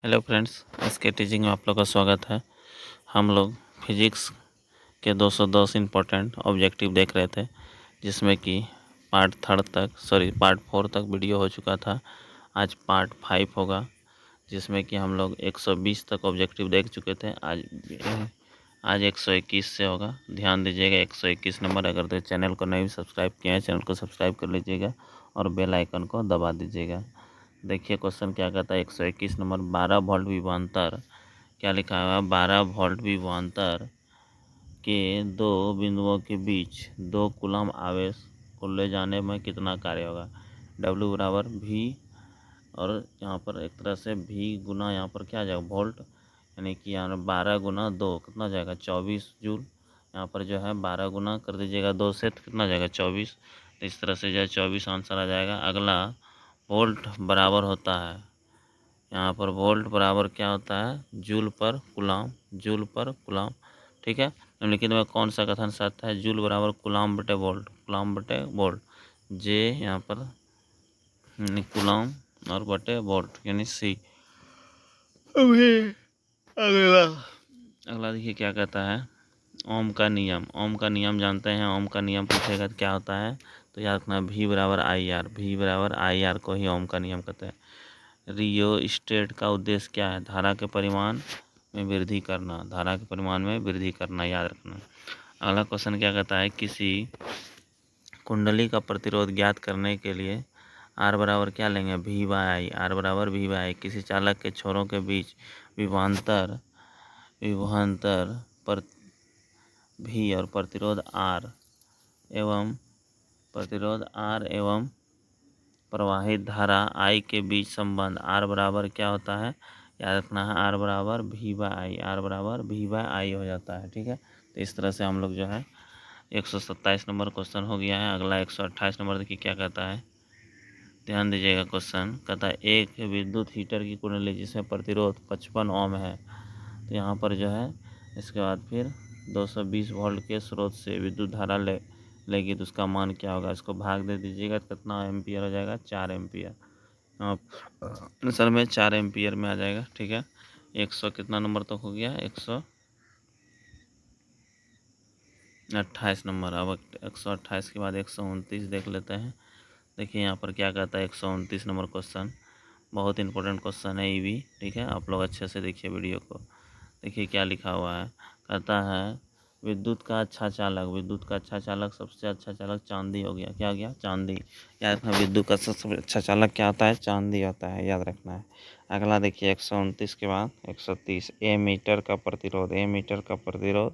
Hello friends, इसके teaching में आप लोग का स्वागत है। हम लोग फिजिक्स के 210 इम्पोर्टेंट ऑब्जेक्टिव देख रहे थे, जिसमें कि पार्ट 4 तक वीडियो हो चुका था। आज पार्ट 5 होगा, जिसमें कि हम लोग 120 तक ऑब्जेक्टिव देख चुके थे। आज 121 से होगा। ध्यान दीजिएगा, 121 नंबर। अगर तो चैनल को नहीं सब्सक्राइब किया है, चैनल को सब्सक्राइब कर लीजिएगा और बेल आइकन को दबा दीजिएगा। देखिए क्वेश्चन क्या कहता है। 121 नंबर, 12 वोल्ट विभवांतर, क्या लिखा हुआ है, 12 वोल्ट विभवांतर के दो बिंदुओं के बीच 2 कूलम आवेश को ले जाने में कितना कार्य होगा। W बराबर V, और यहाँ पर एक तरह से V गुना यहाँ पर क्या आ जाएगा, वोल्ट, यानी कि यहाँ 12 गुना 2 कितना जाएगा, 24 जूल। यहाँ पर जो है 12 गुना कर दीजिएगा 2 से, तो कितना जाएगा, 24। तो इस तरह से जो है 24 आंसर आ जाएगा। अगला, वोल्ट बराबर होता है, यहाँ पर वोल्ट बराबर क्या होता है, जूल पर कूलम, जूल पर कूलम। ठीक है, निम्नलिखित में कौन सा कथन सत्य है। जूल बराबर कूलम बटे वोल्ट, कूलम बटे वोल्ट। जे यहाँ पर कूलम और बटे वोल्ट यानी सी। अगला देखिए क्या कहता है, ओम का नियम। ओम का नियम जानते हैं। ओम का नियम पूछेगा तो क्या होता है, तो याद रखना V बराबर आई आर, V बराबर आई आर को ही ओम का नियम कहते हैं। रियोस्टेट का उद्देश्य क्या है, धारा के परिमाण में वृद्धि करना, धारा के परिमाण में वृद्धि करना, याद रखना। अगला क्वेश्चन क्या कहता है, किसी कुंडली का प्रतिरोध ज्ञात करने के लिए आर बराबर क्या लेंगे, V बाई आई, आर बराबर V बाई आई। किसी चालक के छोरों के बीच विभवांतर पर V और प्रतिरोध R एवं प्रवाहित धारा I के बीच संबंध R बराबर क्या होता है, याद रखना है, R बराबर V बाई आई, R बराबर V बाई आई हो जाता है। ठीक है, तो इस तरह से हम लोग जो है 127 नंबर क्वेश्चन हो गया है। अगला 128 नंबर देखिए क्या कहता है, ध्यान दीजिएगा। क्वेश्चन कहता है, एक विद्युत हीटर की कुंडली जिसमें प्रतिरोध 55 ओम है, तो यहाँ पर जो है इसके बाद फिर 220 वोल्ट के स्रोत से विद्युत धारा लेगी, तो उसका मान क्या होगा। इसको भाग दे दीजिएगा तो कितना एम्पियर हो जाएगा, 4 एम्पियर। आंसर में 4 एम्पियर में आ जाएगा। ठीक है, 100 कितना नंबर तक हो गया, 128 नंबर। अब 128 के बाद 129 देख लेते हैं। देखिए यहाँ पर क्या कहता है, 129 नंबर क्वेश्चन बहुत इंपॉर्टेंट क्वेश्चन है ये भी। ठीक है, आप लोग अच्छे से देखिए वीडियो को। देखिए क्या लिखा हुआ है, कहता है विद्युत का अच्छा चालक, विद्युत का अच्छा चालक, सबसे अच्छा चालक चांदी हो गया। क्या हो गया, चांदी। याद रखना, विद्युत का सबसे अच्छा चालक क्या होता है, चांदी होता है, याद रखना है। अगला देखिए 129 के बाद 130, ए मीटर का प्रतिरोध, ए मीटर का प्रतिरोध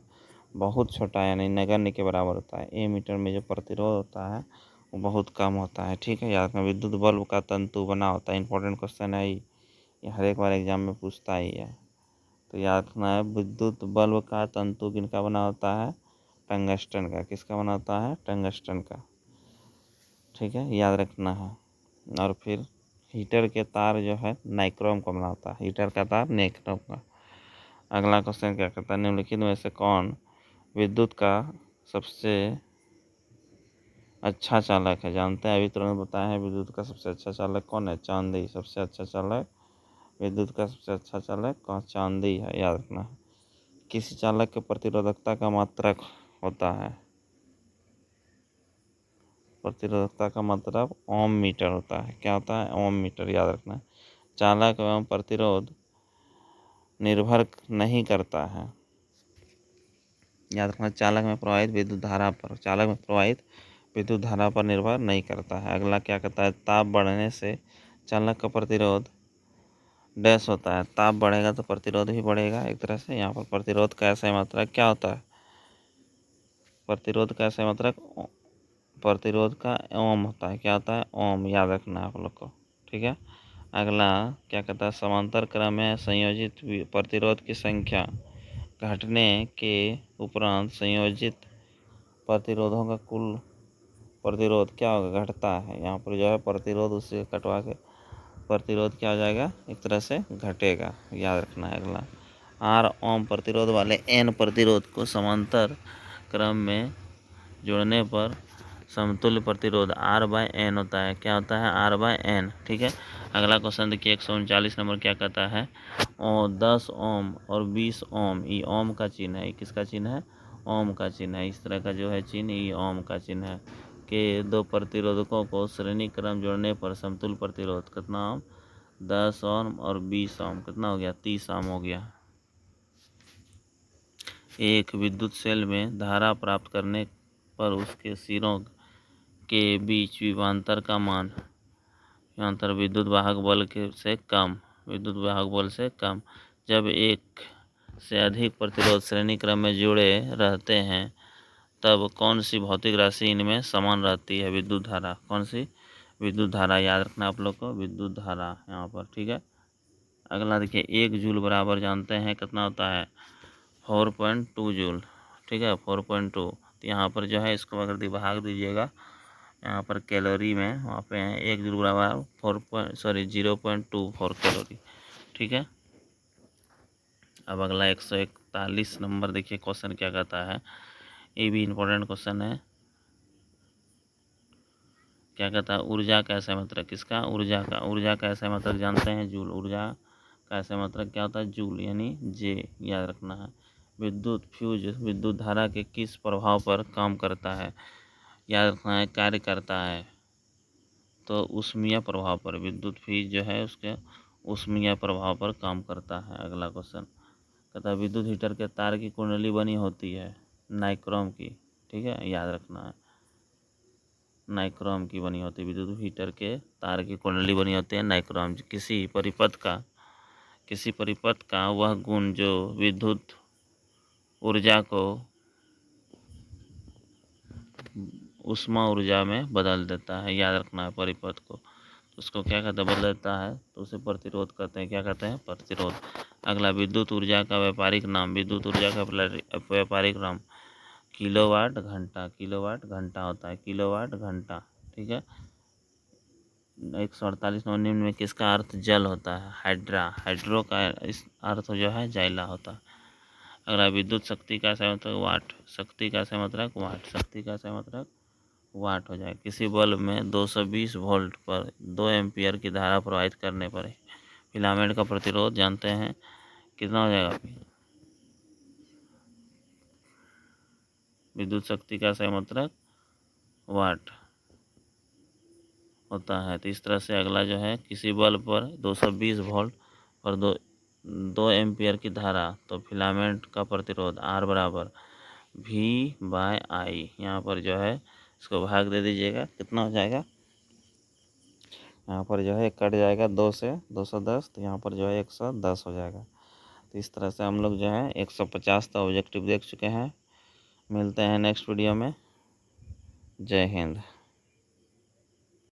बहुत छोटा है, यानी नगण्य के बराबर होता है। ए मीटर में जो प्रतिरोध होता है वो बहुत कम होता है। ठीक है, याद रखना। विद्युत बल्ब का तंतु बना होता है, इंपॉर्टेंट क्वेश्चन है ये हर एक बार एग्जाम में पूछता ही है। तो याद रखना है, विद्युत बल्ब का तंतु किनका बना होता है, टंगस्टन का। किसका बना होता है, टंगस्टन का। ठीक है, याद रखना है। और फिर हीटर के तार जो है नाइक्रोम का बना होता है, हीटर का तार नाइक्रोम का। अगला क्वेश्चन क्या कहता है, निम्नलिखित में से कौन विद्युत का सबसे अच्छा चालक है। जानते हैं, अभी तुरंत बताया है, विद्युत का सबसे अच्छा चालक कौन है, चांदी। सबसे अच्छा चालक, विद्युत का सबसे अच्छा चालक कौन, चांदी है, याद रखना है। किसी चालक के प्रतिरोधकता का मात्रक होता है, प्रतिरोधकता का मात्रक ओम मीटर होता है। क्या होता है, ओम मीटर, याद रखना है। चालक एवं प्रतिरोध निर्भर नहीं करता है, याद रखना। चालक में प्रवाहित विद्युत धारा पर, चालक में प्रवाहित विद्युत धारा पर निर्भर नहीं करता है। अगला क्या कहता है, ताप बढ़ने से चालक का प्रतिरोध डैश होता है। ताप बढ़ेगा तो प्रतिरोध भी बढ़ेगा एक तरह से। यहाँ पर प्रतिरोध का ऐसा मात्रक क्या होता है, प्रतिरोध का ऐसा मात्रक प्रतिरोध का ओम होता है। क्या होता है, ओम, याद रखना है आप लोग को। ठीक है, अगला क्या कहता है, समांतर क्रम में संयोजित प्रतिरोध की संख्या घटने के उपरांत संयोजित प्रतिरोधों का कुल प्रतिरोध क्या होगा, घटता है। यहाँ पर जो है प्रतिरोध उससे कटवा के प्रतिरोध क्या हो जाएगा, एक तरह से घटेगा, याद रखना है। अगला, R ओम प्रतिरोध वाले N प्रतिरोध को समांतर क्रम में जोड़ने पर समतुल्य प्रतिरोध R बाय N होता है। क्या होता है, R बाय N। ठीक है, अगला क्वेश्चन देखिए 139 नंबर क्या कहता है, 10 ओम और 20 ओम, ये ओम का चिन्ह है, ये किसका चिन्ह है, ओम का चिन्ह है। इस तरह का जो है चिन्ह, ये ओम का चिन्ह है कि दो प्रतिरोधकों को श्रेणी क्रम जोड़ने पर समतुल्य प्रतिरोध कितना ओम, 10 ओम और 20 ओम, कितना हो गया, 30 ओम हो गया। एक विद्युत सेल में धारा प्राप्त करने पर उसके सिरों के बीच विभवांतर का मान, विभवांतर विद्युत वाहक बल के से कम, विद्युत वाहक बल से कम, जब एक से अधिक प्रतिरोध श्रेणी क्रम में जुड़े रहते हैं तब कौन सी भौतिक राशि इनमें समान रहती है, विद्युत धारा, कौन सी, विद्युत धारा, याद रखना आप लोग को, विद्युत धारा यहाँ पर, ठीक है। अगला देखिए 1 जूल बराबर जानते हैं कितना होता है, 4.2 जूल, ठीक है, 4.2। तो यहाँ पर जो है इसको अगर भाग दीजिएगा यहाँ पर कैलोरी में, वहाँ पे 1 जूल बराबर 0.24 कैलोरी, ठीक है। अब अगला 141 नंबर देखिए क्वेश्चन क्या कहता है, ये भी इम्पोर्टेंट क्वेश्चन है। क्या कहता है, ऊर्जा का ऐसा मतलब किसका, ऊर्जा का, ऊर्जा का ऐसा मतलब जानते हैं जूल, ऊर्जा का ऐसा मतलब क्या होता है, जूल यानी जे, याद रखना है। विद्युत फ्यूज विद्युत धारा के किस प्रभाव पर काम करता है, याद रखना है, कार्य करता है, तो ऊष्मीय प्रभाव पर, विद्युत फ्यूज जो है उसके ऊष्मीय प्रभाव पर काम करता है। अगला क्वेश्चन कहता है विद्युत हीटर के तार की कुंडली बनी होती है नाइक्रोम की, ठीक है, याद रखना है, नाइक्रोम की बनी होती है, विद्युत हीटर के तार की कुंडली बनी होती है नाइक्रोम। किसी परिपथ का वह गुण जो विद्युत ऊर्जा को ऊष्मा ऊर्जा में बदल देता है, याद रखना है, परिपथ को, तो उसको क्या कहते हैं, बदल देता है, तो उसे प्रतिरोध कहते हैं, क्या कहते हैं, प्रतिरोध। अगला विद्युत ऊर्जा का व्यापारिक नाम, विद्युत ऊर्जा का व्यापारिक नाम किलोवाट घंटा, किलोवाट घंटा होता है, किलोवाट घंटा, ठीक है। 148 नंबर निम्न में किसका अर्थ जल होता है, हाइड्रा, हाइड्रो का इस अर्थ जो है जाइला होता है। अगला विद्युत शक्ति का सही मतलब वाट, शक्ति का सही मतलब वाट, शक्ति का सही मतलब वाट हो जाए। किसी बल्ब में 220 वोल्ट पर 2 एम्पियर की धारा प्रवाहित करने पर फिलामेंट का प्रतिरोध जानते हैं कितना हो जाएगा, विद्युत शक्ति का सही मतलब वाट होता है। तो इस तरह से अगला जो है किसी बल्ब पर 220 वोल्ट और दो एम्पियर की धारा, तो फिलामेंट का प्रतिरोध R बराबर V/I, यहाँ पर जो है इसको भाग दे दीजिएगा, कितना हो जाएगा, यहाँ पर जो है कट जाएगा 2 से 210, तो यहाँ पर जो है 110 हो जाएगा। तो इस तरह से हम लोग जो है 150 का ऑब्जेक्टिव देख चुके हैं। मिलते हैं नेक्स्ट वीडियो में। जय हिंद।